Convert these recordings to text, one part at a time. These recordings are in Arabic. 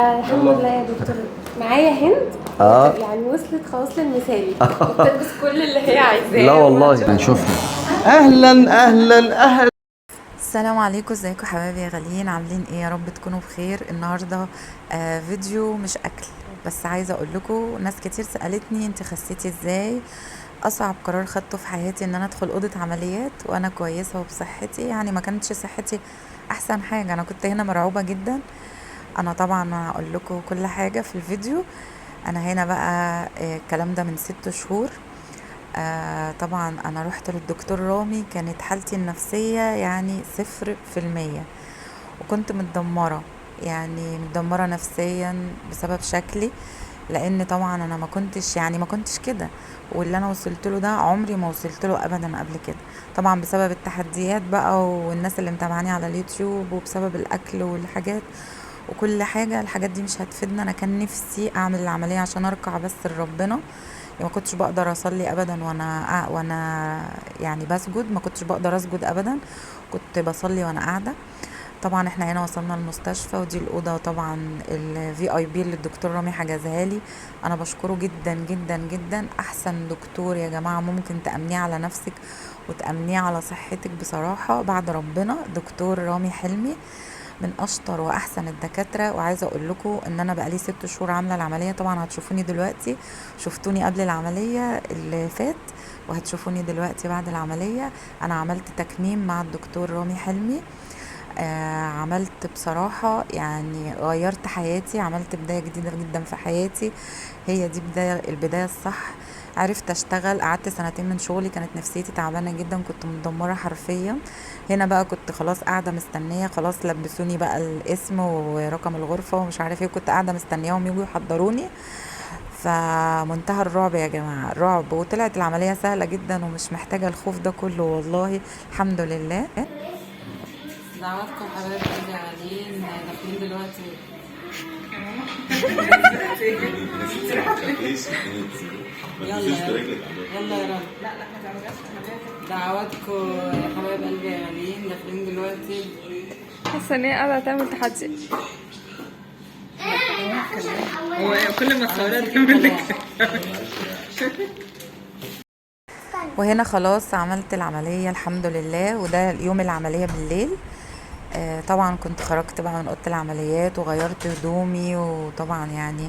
الحمد لله يا دكتور. معايا هند. يعني وصلت خلاص للمثالي بتلبس كل اللي هي عايزاه. لا والله هنشوفها. اهلا اهلا اهلا. السلام عليكم، ازيكم حبايبي يا غاليين؟ عاملين ايه؟ يا رب تكونوا بخير. النهارده فيديو مش اكل، بس عايزه اقول لكم ناس كتير سالتني انت خسيتي ازاي. اصعب قرار خدته في حياتي ان انا ادخل اوضه عمليات وانا كويسه وبصحتي، يعني ما كانتش صحتي احسن حاجه، انا كنت هنا مرعوبه جدا. انا طبعا هقول لكم كل حاجه في الفيديو. انا هنا بقى الكلام ده من 6 شهور. طبعا انا رحت للدكتور رامي، كانت حالتي النفسية يعني 0%، وكنت متدمرة، يعني متدمرة نفسيا بسبب شكلي، لان طبعا انا ما كنتش كده، واللي انا وصلت له ده عمري ما وصلت له ابدا قبل كده. طبعا بسبب التحديات بقى والناس اللي متابعاني على اليوتيوب، وبسبب الاكل والحاجات وكل حاجة. الحاجات دي مش هتفيدنا. انا كان نفسي اعمل العملية عشان اركع بس لربنا، يعني ما كنتش بقدر اصلي ابدا وانا يعني بسجد، ما كنتش بقدر اسجد ابدا، كنت بصلي وانا قاعده. طبعا احنا هنا وصلنا المستشفى، ودي الاوضه طبعا الفي اي بي اللي الدكتور رامي حجزها لي. انا بشكره جدا جدا جدا، احسن دكتور يا جماعه ممكن تامنيه على نفسك وتامنيه على صحتك بصراحه بعد ربنا، دكتور رامي حلمي، من اشطر واحسن الدكاتره. وعايزه اقول لكم ان انا بقالي 6 شهور عامله العمليه. طبعا هتشوفوني دلوقتي، شفتوني قبل العمليه اللي فات وهتشوفوني دلوقتي بعد العمليه. انا عملت تكميم مع الدكتور رامي حلمي. عملت بصراحة يعني غيرت حياتي، عملت بداية جديدة جدا في حياتي، هي دي البداية الصح. عرفت اشتغل، قعدت 2 سنين من شغلي، كانت نفسيتي تعبانة جدا، كنت متدمرة حرفيا. هنا بقى كنت خلاص قاعدة مستنية، خلاص لبسوني بقى الاسم ورقم الغرفة ومش عارف ايه، كنت قاعدة مستنياهم يجوا يحضروني. فمنتهى الرعب يا جماعة، الرعب. وطلعت العملية سهلة جدا ومش محتاجة الخوف ده كله والله، الحمد لله. دعواتكم حبايب قلبي غاليين، داخلين دلوقتي. يلا يلا يا رب. دعواتكم يا حبايب قلبي يا غاليين، داخلين دلوقتي. حاسه ان هي قاعده تعمل تحدي. هو كل ما تصورها تعمل لك. وهنا خلاص عملت العملية الحمد لله، وده يوم العملية بالليل. طبعا كنت خرجت بقى من اوضه العمليات وغيرت هدومي، وطبعا يعني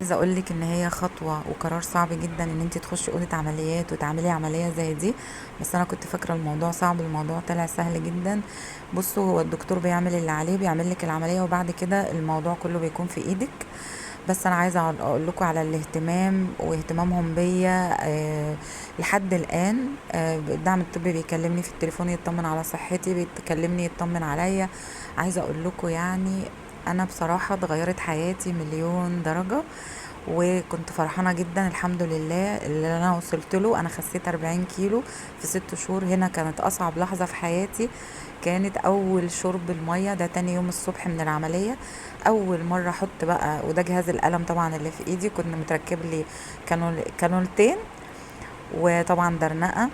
عايزه اقول لك ان هي خطوه وقرار صعب جدا ان انت تخشي اوضه عمليات وتعملي عمليه زي دي، بس انا كنت فاكره الموضوع صعب، الموضوع طلع سهل جدا. بصوا، هو الدكتور بيعمل اللي عليه، بيعمل لك العمليه وبعد كده الموضوع كله بيكون في ايدك. بس انا عايزه اقول لكم على الاهتمام واهتمامهم بيا لحد الان. الدعم الطبي بيكلمني في التليفون يطمن على صحتي، بيكلمني يطمن عليا. عايزه اقول لكم يعني انا بصراحه اتغيرت حياتي مليون درجه، وكنت فرحانه جدا الحمد لله اللي انا وصلت له. انا خسيت 40 كيلو في 6 شهور. هنا كانت اصعب لحظه في حياتي، كانت اول شرب الميه، ده تاني يوم الصبح من العمليه، اول مره احط بقى، وده جهاز الالم طبعا اللي في ايدي، كنت متركب لي كانولتين وطبعا درنقه.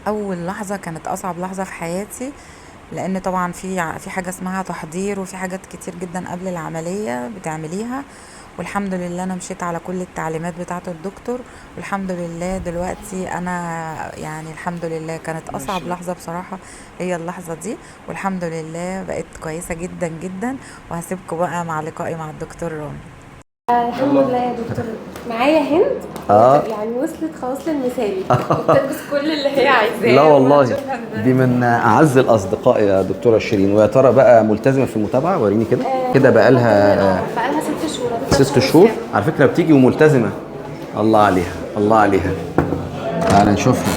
اول لحظه كانت اصعب لحظه في حياتي، لان طبعا في حاجه اسمها تحضير، وفي حاجات كتير جدا قبل العمليه بتعمليها، والحمد لله انا مشيت على كل التعليمات بتاعه الدكتور، والحمد لله دلوقتي انا يعني الحمد لله. كانت اصعب لحظه بصراحه هي اللحظه دي، والحمد لله بقيت كويسه جدا جدا. وهسيبكم بقى مع لقائي مع الدكتور رامي. الحمد لله يا دكتور. معايا هند. يعني وصلت خلاص للمثالي بتلبس كل اللي هي عايزاه. لا والله دي من اعز الاصدقاء يا دكتوره شيرين. ويا ترى بقى ملتزمه في المتابعه؟ وريني كده. كده بقى لها 6 شهور. 6 شهور على فكره، بتيجي وملتزمه. الله عليها الله عليها. تعالى نشوفها.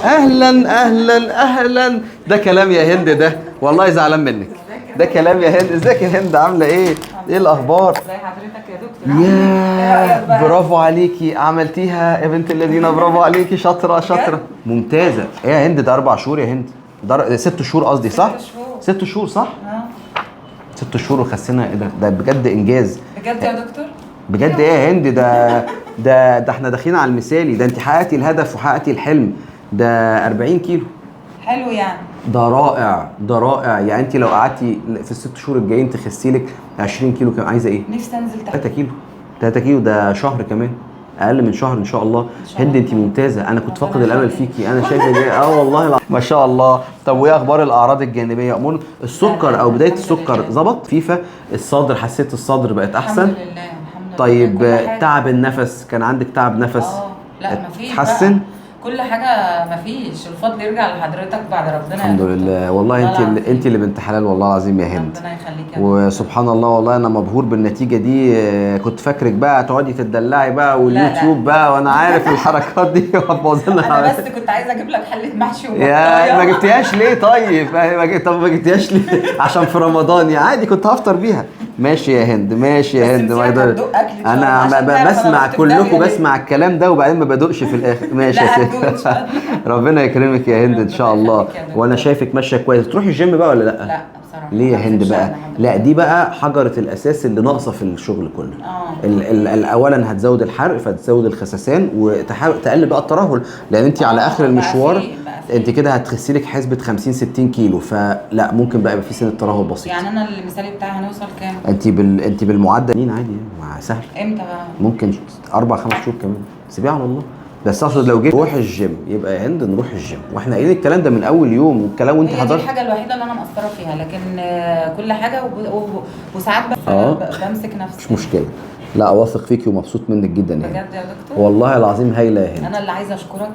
اهلا اهلا اهلا. ده كلام يا هند ده، والله زعلان منك. ده كلام يا هند. ازيك يا هند؟ عامله ايه؟ ايه الاخبار؟ ازي حضرتك يا دكتور؟ يا برافو عليكي، عملتيها يا بنت الذين، برافو عليكي، شاطره شاطره ممتازه. ايه يا هند؟ ده 4 شهور يا هند، ده 6 شهور قصدي، صح؟ 6 شهور صح؟ 6 شهور وخسينا. ايه ده بجد انجاز. بجد يا دكتور؟ بجد ايه يا هند؟ ده احنا داخلين على المثالي. ده انت حققتي الهدف وحققتي الحلم. ده 40 كيلو. حلو يعني. ده رائع، ده رائع. يعني انت لو قعدتي في ال6 شهور الجايين تخسي لك 20 كيلو كمان، عايزه ايه؟ نفسي انزل تحت 3 كيلو. 3 كيلو ده شهر كمان، اقل من شهر ان شاء الله. هند انت ممتازه، انا كنت فاقد الامل فيكي، انا شايفه دي والله ما شاء الله. طب وايه اخبار الاعراض الجانبيه؟ امور السكر او بدايه السكر ظبط؟ فيفا الصدر، حسيت الصدر بقت احسن؟ الحمد لله الحمد لله. طيب تعب النفس، كان عندك تعب نفس؟ لا مفيش اتحسن؟ كل حاجه مفيش. الفضل يرجع لحضرتك بعد ربنا. الحمد لله والله. انت اللي بنت حلال والله العظيم يا هند. ربنا يخليك. وسبحان الله والله انا مبهور بالنتيجه دي. كنت فاكرك بقى تقعدي تدلعي بقى واليوتيوب بقى، وانا عارف الحركات دي هتبوظ لنا. انا بس كنت عايزه اجيب لك حله محشي يا ما جبتيهاش ليه؟ طيب طب ما جبتيهاش ليه؟ عشان في رمضان يا عادي كنت هفطر بيها. ماشي يا هند، ماشي يا هند. ما يقدر انا بسمع كلكم، بسمع الكلام ده وبعدين ما بدوقش في الاخر. ماشي يا ست. ربنا يكرمك يا هند ان شاء الله. وانا شايفك ماشيه كويس. تروحي الجيم بقى ولا لا؟ لا بصراحه. ليه يا هند بقى؟ لا دي بقى حجره الاساس اللي ناقصه في الشغل كله. اولا هتزود الحرق، فتزود الخسسان، وتحاول تقلل بقى الترهل، لان انت على اخر المشوار انت كده هتخسي لك حسبه 50 60 كيلو، فلا ممكن بقى يبقى في سن الترهل بسيط. يعني انا المثالي بتاعي هنوصل كام؟ انت بالمعدل عادي يعني، سهل. امتى بقى؟ ممكن 4 5 شهور كمان، سيبيها على الله. بس اقصد لو جيت روح الجيم، يبقى يا هند نروح الجيم، واحنا قايلين الكلام ده من اول يوم، والكلام وانت حضرتك. دي الحاجه الوحيده اللي انا مقصره فيها، لكن كل حاجه وساعات بمسك نفسي. مش مشكله. لا واثق فيكي ومبسوط منك جدا يعني. بجد يا دكتور والله العظيم هايله يا هند. انا اللي عايزه اشكرك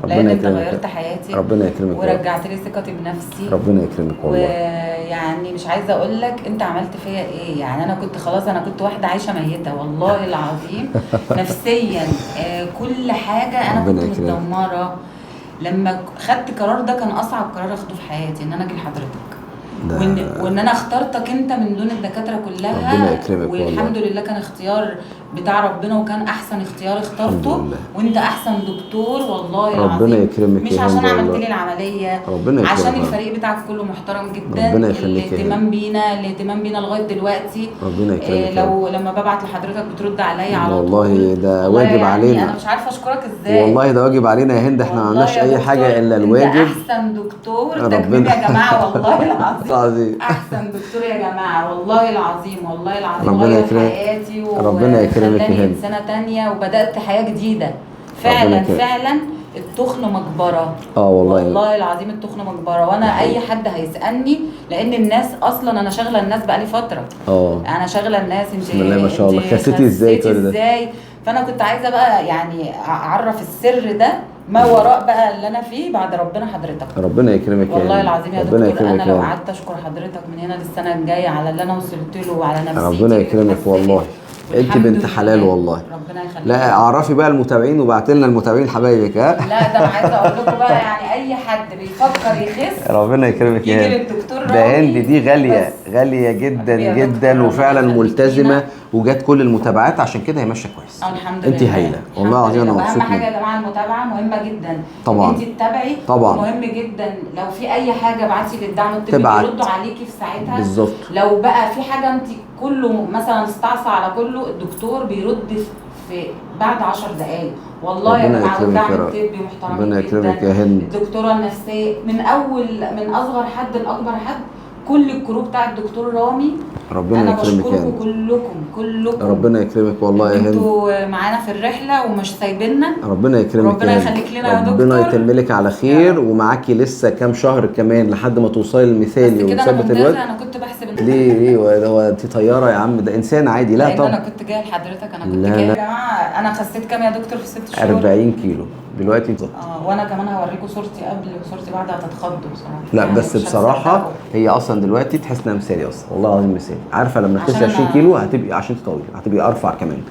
لان انت غيرت حياتي. ربنا يكرمك ورجعت لي ثقتي بنفسي. ربنا يكرمك والله. ويعني مش عايزه اقول لك انت عملت فيا ايه. يعني انا كنت خلاص، انا كنت واحده عايشه ميته والله العظيم. نفسيا كل حاجه انا كنت متدمره. لما خدت قرار ده كان اصعب قرار اخده في حياتي، ان انا اجي لحضرتك وان انا اخترتك انت من دون الدكاتره كلها. ربنا يكرمك والحمد لله كان اختيار بتاع ربنا، وكان احسن اختيار اخترته. وانت احسن دكتور والله العظيم. ربنا يكرمك. مش عشان عملت لي العمليه، ربنا يكرمك. عشان الفريق بتاعك كله محترم جدا. ربنا يخليك. الاهتمام بينا لغايه دلوقتي. ربنا يكرمك. لما ببعت لحضرتك بترد عليا على طول. والله ده واجب يعني علينا. انا مش عارفه اشكرك ازاي. والله ده واجب علينا يا هند. احنا ما عملناش اي حاجه الا الواجب. انت احسن دكتور تكريم يا جماعه والله العظيم. احسن دكتور يا جماعه والله العظيم، والله العظيم. ربنا يكرمك. حياتي ربنا يكرمك يا هند. انسانه تانية وبدات حياه جديده. فعلا فعلا التخن مقبره. والله العظيم التخن مقبره. وانا اي حد هيسالني، لان الناس اصلا انا شاغله الناس بقالي فتره. انا شاغله الناس. انت بسم الله ما شاء الله. خسيتي ازاي؟ فانا كنت عايزه بقى يعني اعرف السر ده ما وراء بقى اللي انا فيه بعد ربنا حضرتك. ربنا يكرمك يا والله العظيم يا دكتور. انا لو قعدت اشكر حضرتك من هنا للسنه الجايه على اللي انا وصلت له وعلى نفسيتي. ربنا يكرمك والله. انت بنت حلال والله. ربنا يخليك. لا اعرفي بقى المتابعين، وبعت لنا المتابعين حبايبك. لا ده انا عايزه اقول لكم بقى، يعني اي حد بيفكر يخس ربنا يكرمك يا هند. للدكتور ده هند دي غاليه غاليه جدا جدا، وفعلا ملتزمه، وجات كل المتابعات، عشان كده هي ماشيه كويس. الحمد لله. انت هايله والله العظيم. انا مبسوط اهم حاجه يا جماعه المتابعه مهمه جدا. طبعا انت تتابعي طبعا. مهم جدا. لو في اي حاجه ابعتي للدعم الطبي بيردوا عليكي في ساعتها بالظبط. لو بقى في حاجه انت كله مثلا استعصى على كله، الدكتور بيرد في بعد 10 دقائق. والله يا جماعه الدعم الطبي محترم جدا. ربنا يكرمك يا هند. الدكتوره النفسيه من اصغر حد لاكبر حد، كل الكروب بتاع الدكتور رامي. ربنا يكرمك يا هند. كلكم ربنا يكرمك والله يا هند. انتوا معانا في الرحله ومش سايبيننا. ربنا يكرمك. ربنا يخليك لنا يا دكتور. ربنا يتم لك على خير، ومعاكي لسه كام شهر كمان لحد ما توصلي للمثالي وتثبت الوزن. انا كنت بحسب ليه هو انت طياره يا عم؟ ده انسان عادي. لا طبعا انا كنت جايه لحضرتك. انا كنت جايه يا جماعه. انا خسيت كام يا دكتور في 6 شهور؟ 40 كيلو دلوقتي. وانا كمان هوريكم صورتي قبل وصورتي بعد، هتتخضوا بصراحه. لا يعني بس بصراحه هي اصلا دلوقتي تحس انها مثالي اصلا، والله العظيم مثالي. عارفه لما تخسي 20 كيلو هتبقي، عشان تطولي هتبقي ارفع كمان،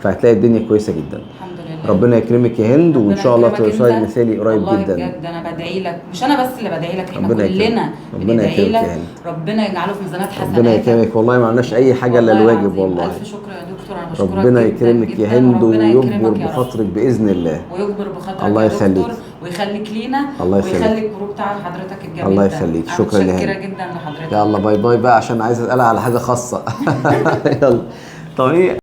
فهتلاقي الدنيا كويسه جدا. الحمد لله. ربنا يكرمك يا هند، وان شاء الله توصلي مثالي قريب جدا. والله بجد انا بدعي لك، مش انا بس اللي بدعي لك، احنا كلنا بندعي لك. ربنا يجعله في ميزانات حسناتك. ربنا يكرمك والله. ما عملناش اي حاجه الا الواجب والله. الف شكر يا دكتور. انا بشكرك. ربنا يكرمك يا هند، ويجبر بخاطرك باذن الله. ويجبر بخاطرك الله يخليك ويخليك لينا. الله يخليك. ويخلي الجروب بتاع حضرتك الجميل. الله يخليك. شكرا لك. متشكره جدا لحضرتك. يلا باي باي بقى، عشان عايز اسالها على حاجه خاصه. يلا. طب ايه